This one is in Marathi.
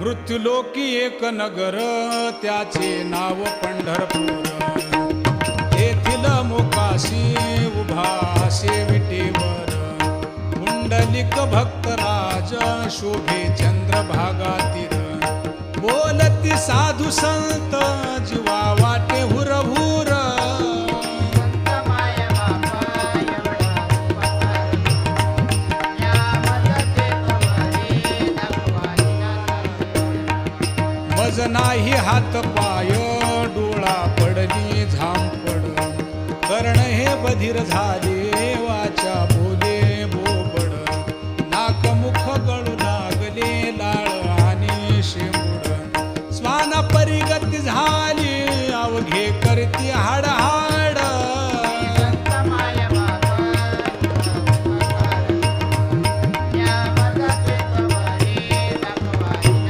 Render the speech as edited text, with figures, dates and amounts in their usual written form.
मृत्युलोकी एक नगर त्याचे नाव पंढरपूर. येथील मोकाशी उभा विटेवर पुंडलिक भक्तराज शोभे चंद्रभागा तीर. बोलती साधू संत जीवा वाटे हुरहुर. मज नाही हात पाय डोळा पडली झांपड. कर्ण हे बधीर झाले वाचा बोले बोबड. नाक मुख गळू लागले लाळ आणि शेंबूड. स्वाना परिगती झाली अवघे करती हाडहाड.